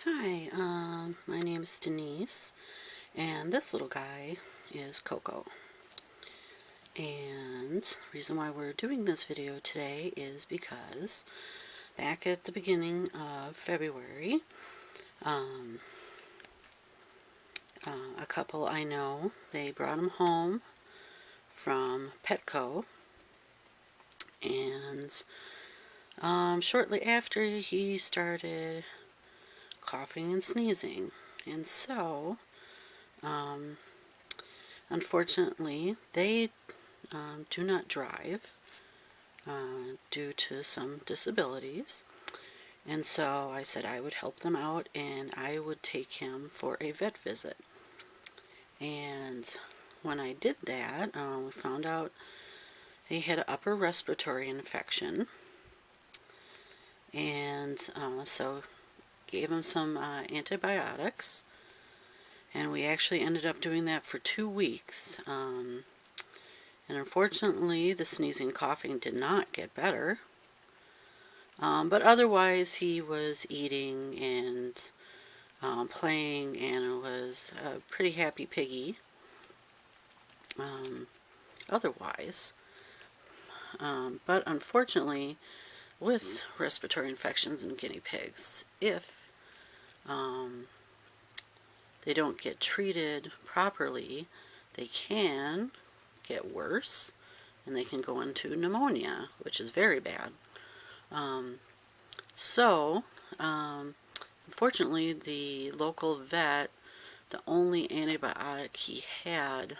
Hi, my name is Denise, and this little guy is Coco. And the reason why we're doing this video today is because back at the beginning of February, um, a couple I know, they brought him home from Petco, and shortly after he started coughing and sneezing. And so, unfortunately, they do not drive due to some disabilities. And so I said I would help them out and I would take him for a vet visit. And when I did that, we found out he had an upper respiratory infection. And so gave him some antibiotics. And we actually ended up doing that for 2 weeks. And unfortunately, the sneezing, coughing did not get better. But otherwise, he was eating and playing, and was a pretty happy piggy. Otherwise, but unfortunately, with respiratory infections in guinea pigs, if they don't get treated properly, they can get worse, and they can go into pneumonia, which is very bad. Unfortunately, the local vet, the only antibiotic he had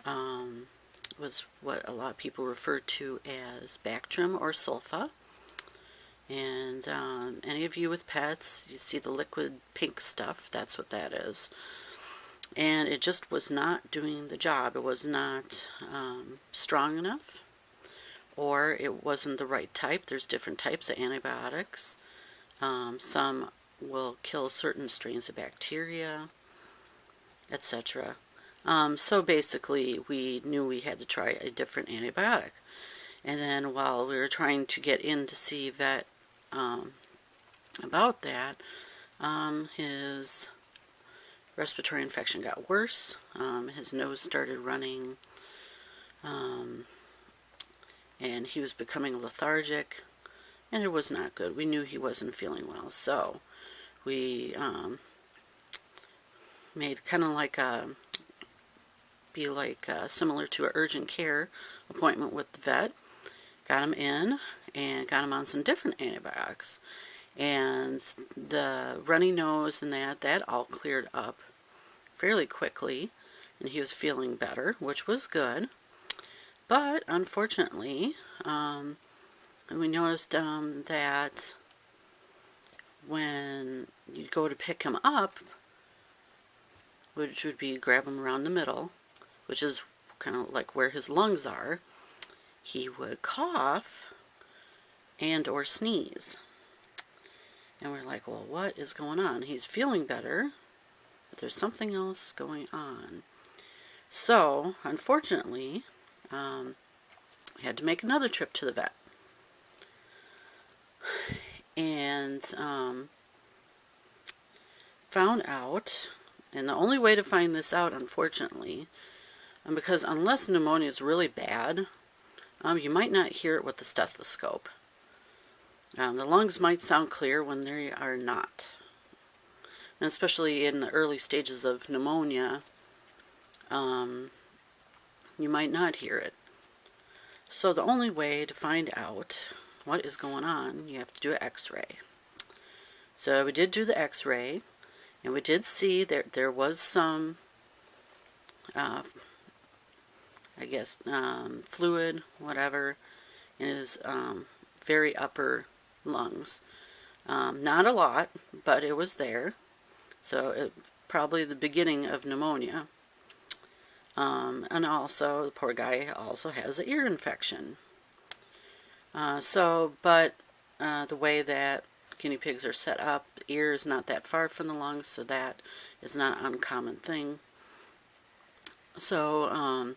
was what a lot of people refer to as Bactrim or Sulfa. And any of you with pets, you see the liquid pink stuff, that's what that is. And it just was not doing the job. It was not strong enough, or it wasn't the right type. There's different types of antibiotics. Some will kill certain strains of bacteria, etc. So basically, we knew we had to try a different antibiotic. And then while we were trying to get in to see vet about that, his respiratory infection got worse. His nose started running, and he was becoming lethargic, and it was not good. We knew he wasn't feeling well, so we made kind of like similar to an urgent care appointment with the vet. Got him in and got him on some different antibiotics, and the runny nose and that all cleared up fairly quickly, and he was feeling better, which was good. But unfortunately, we noticed that when you go to pick him up, which would be grab him around the middle, which is kind of like where his lungs are, he would cough and or sneeze. And we're like, well, what is going on? He's feeling better, but there's something else going on. So, unfortunately, I had to make another trip to the vet. And found out, and the only way to find this out, unfortunately, because unless pneumonia is really bad, you might not hear it with the stethoscope. The lungs might sound clear when they are not. And especially in the early stages of pneumonia, you might not hear it. So the only way to find out what is going on, you have to do an x-ray. So we did do the x-ray, and we did see that there was some, fluid, whatever, in his very upper lungs. Not a lot, but it was there. So it probably the beginning of pneumonia. And also, the poor guy also has an ear infection. The way that guinea pigs are set up, the ear is not that far from the lungs, so that is not an uncommon thing. So,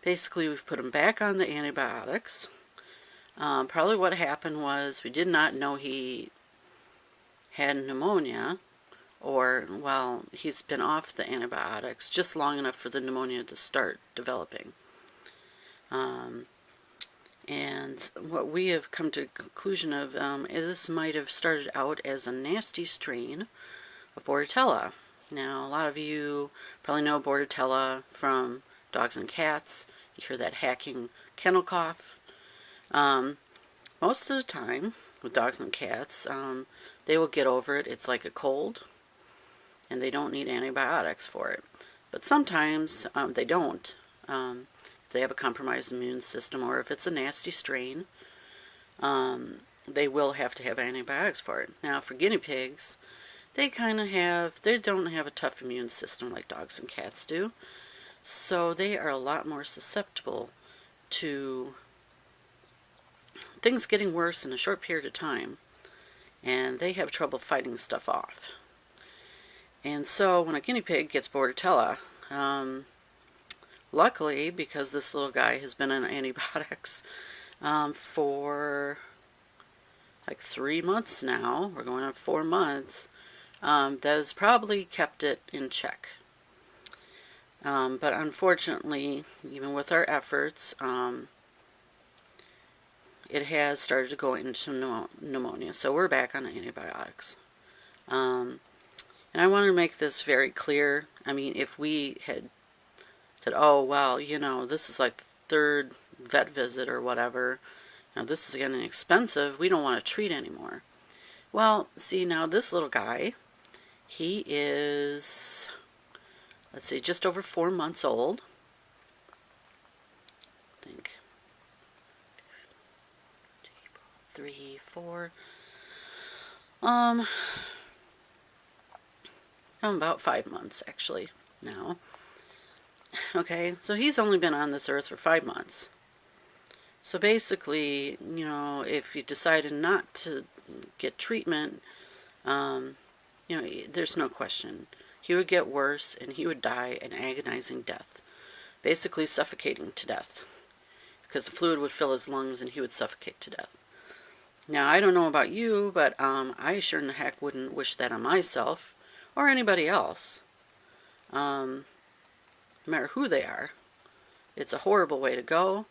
basically, we've put him back on the antibiotics. Probably what happened was we did not know he had pneumonia, or, well, he's been off the antibiotics just long enough for the pneumonia to start developing. And what we have come to the conclusion of is this might have started out as a nasty strain of Bordetella. Now, a lot of you probably know Bordetella from dogs and cats. You hear that hacking kennel cough. Most of the time, with dogs and cats, they will get over it. It's like a cold, and they don't need antibiotics for it. But sometimes they don't. If they have a compromised immune system, or if it's a nasty strain, they will have to have antibiotics for it. Now, for guinea pigs, they don't have a tough immune system like dogs and cats do. So they are a lot more susceptible to things getting worse in a short period of time, and they have trouble fighting stuff off. And so when a guinea pig gets Bordetella, luckily, because this little guy has been on antibiotics for like 3 months now, we're going on 4 months, that has probably kept it in check. But unfortunately, even with our efforts, it has started to go into pneumonia. So we're back on antibiotics. And I want to make this very clear. I mean, if we had said, oh, well, this is like the third vet visit or whatever, this is getting expensive, we don't want to treat anymore. Well, see, now this little guy, he is, let's see, just over 4 months old. I think 3, 4. I'm about 5 months actually now. Okay, so he's only been on this earth for 5 months. So basically, if you decided not to get treatment, there's no question. He would get worse and he would die an agonizing death. Basically suffocating to death. Because the fluid would fill his lungs and he would suffocate to death. Now, I don't know about you, but I sure in the heck wouldn't wish that on myself or anybody else. No matter who they are. It's a horrible way to go.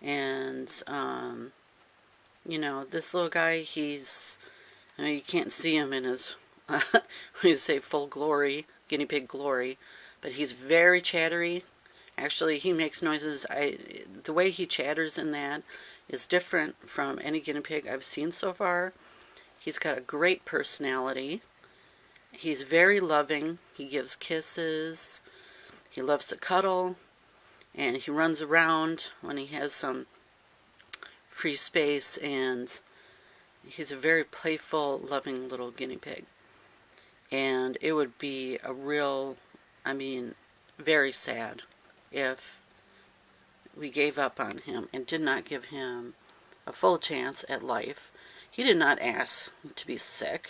And, this little guy, you can't see him in his, when you say full glory, guinea pig glory, but he's very chattery. Actually, he makes noises. The way he chatters in that is different from any guinea pig I've seen so far. He's got a great personality. He's very loving. He gives kisses. He loves to cuddle. And he runs around when he has some free space. And he's a very playful, loving little guinea pig. And it would be a real, very sad if we gave up on him and did not give him a full chance at life. He did not ask to be sick.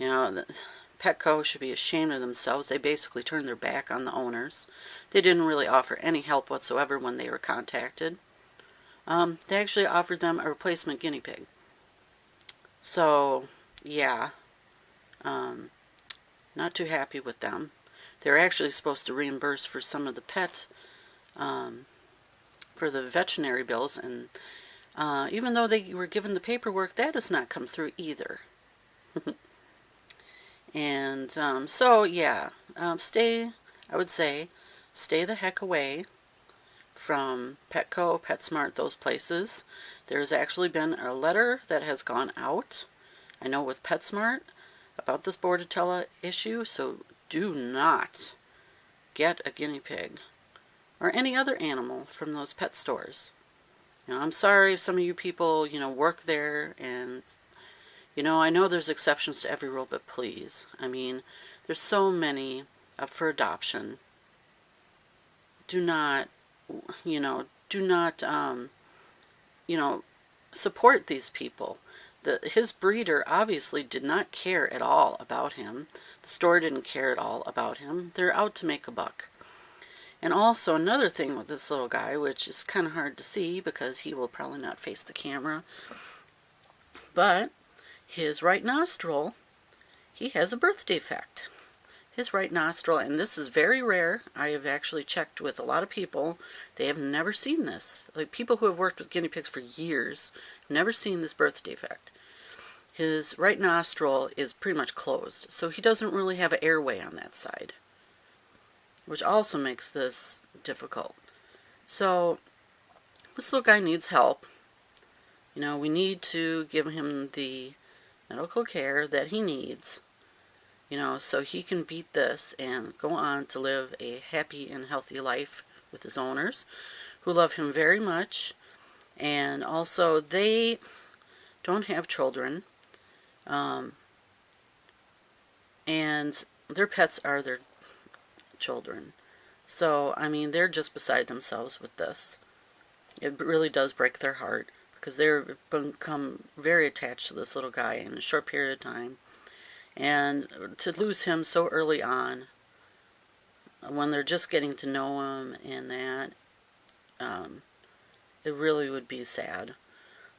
Petco should be ashamed of themselves. They basically turned their back on the owners. They didn't really offer any help whatsoever when they were contacted. They actually offered them a replacement guinea pig. So, yeah, not too happy with them. They're actually supposed to reimburse for some of the for the veterinary bills, and even though they were given the paperwork, that has not come through either. And so, yeah, I would say, stay the heck away from Petco, PetSmart, those places. There's actually been a letter that has gone out, I know, with PetSmart about this Bordetella issue, so do not get a guinea pig or any other animal from those pet stores. I'm sorry if some of you people, work there, and I know there's exceptions to every rule, but please, there's so many up for adoption. Do not, support these people. His breeder obviously did not care at all about him. The store didn't care at all about him. They're out to make a buck. And also another thing with this little guy, which is kind of hard to see because he will probably not face the camera, but his right nostril, he has a birth defect. His right nostril, and this is very rare. I have actually checked with a lot of people. They have never seen this. Like people who have worked with guinea pigs for years, never seen this birth defect. His right nostril is pretty much closed, so he doesn't really have an airway on that side, which also makes this difficult. So this little guy needs help. You know, we need to give him the medical care that he needs, you know, so he can beat this and go on to live a happy and healthy life with his owners, who love him very much. And also, they don't have children, and their pets are their children. So, I mean, they're just beside themselves with this. It really does break their heart, because they've become very attached to this little guy in a short period of time. And to lose him so early on, when they're just getting to know him and that, it really would be sad.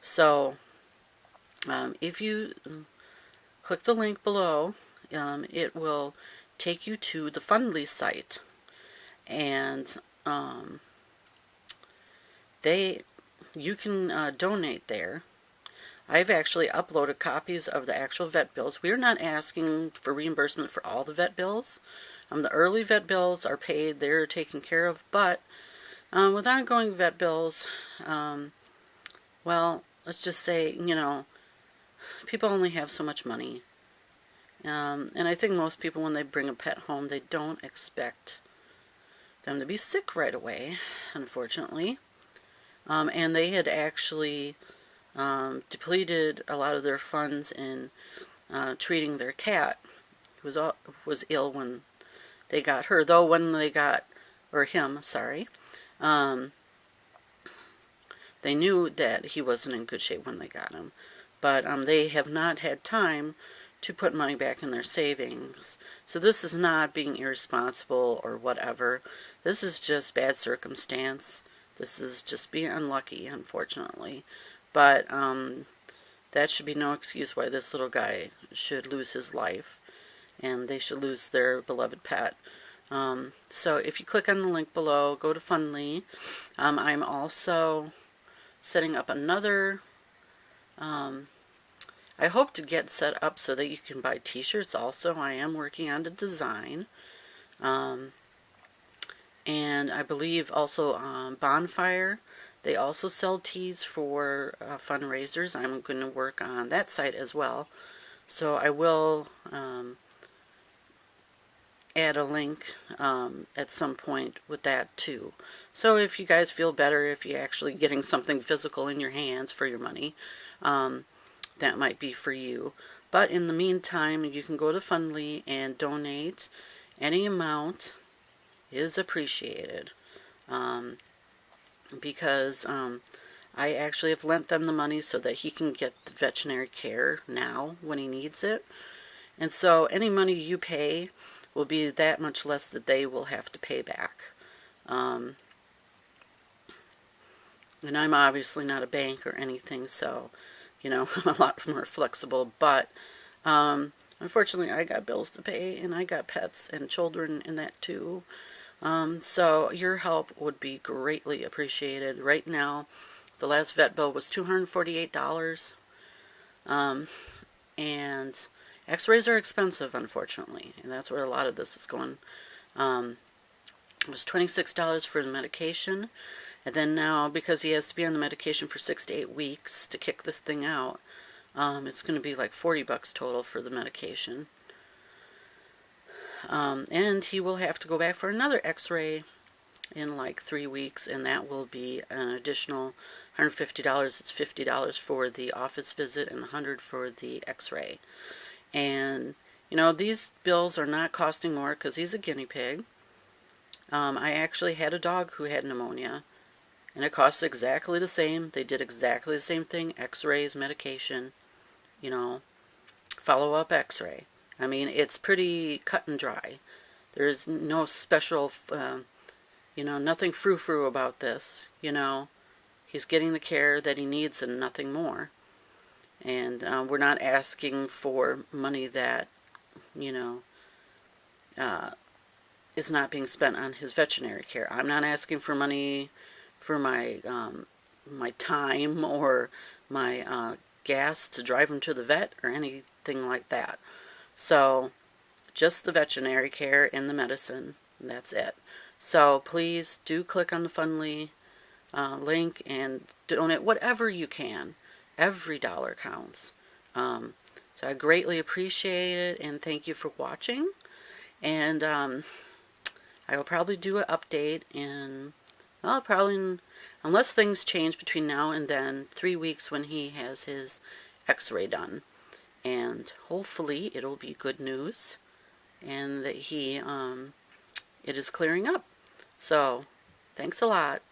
So, if you click the link below, it will take you to the Fundly site, and you can donate there. I've actually uploaded copies of the actual vet bills. We are not asking for reimbursement for all the vet bills. The early vet bills are paid, they're taken care of, but with ongoing vet bills, well, let's just say, you know, people only have so much money. And I think most people, when they bring a pet home, they don't expect them to be sick right away, unfortunately. And they had actually depleted a lot of their funds in treating their cat, who was ill when they got her. Though when they got, or him, sorry, they knew that he wasn't in good shape when they got him. But they have not had time to put money back in their savings. So this is not being irresponsible or whatever. This is just bad circumstance. This is just being unlucky, unfortunately. But that should be no excuse why this little guy should lose his life, and they should lose their beloved pet. So if you click on the link below, go to Fundly. I'm also setting up another, I hope to get set up so that you can buy t-shirts also. I am working on the design. And I believe also Bonfire, they also sell tees for fundraisers. I'm going to work on that site as well. So I will add a link at some point with that too. So if you guys feel better, if you're actually getting something physical in your hands for your money, that might be for you. But in the meantime, you can go to Fundly and donate. Any amount is appreciated, because I actually have lent them the money so that he can get the veterinary care now when he needs it. And so any money you pay will be that much less that they will have to pay back. And I'm obviously not a bank or anything, so, you know, I'm a lot more flexible. But unfortunately, I got bills to pay, and I got pets and children in that too. So your help would be greatly appreciated. Right now, the last vet bill was $248. And x-rays are expensive, unfortunately, and that's where a lot of this is going. It was $26 for the medication, and then now, because he has to be on the medication for 6 to 8 weeks to kick this thing out, it's going to be like $40 total for the medication. And he will have to go back for another x-ray in like 3 weeks, and that will be an additional $150. It's $50 for the office visit and $100 for the x-ray. And, you know, these bills are not costing more because he's a guinea pig. I actually had a dog who had pneumonia, and it costs exactly the same. They did exactly the same thing: x-rays, medication, you know, follow-up x-ray. I mean, it's pretty cut and dry. There's no special, you know, nothing frou-frou about this, you know. He's getting the care that he needs and nothing more. And we're not asking for money that, you know, is not being spent on his veterinary care. I'm not asking for money for my time or my gas to drive him to the vet or anything like that. So just the veterinary care and the medicine. And that's it. So please do click on the Fundly link and donate whatever you can. Every dollar counts. So I greatly appreciate it, and thank you for watching. And I will probably do an update in, well, probably, unless things change between now and then, 3 weeks when he has his x-ray done. And hopefully it'll be good news, and that it is clearing up. So, thanks a lot.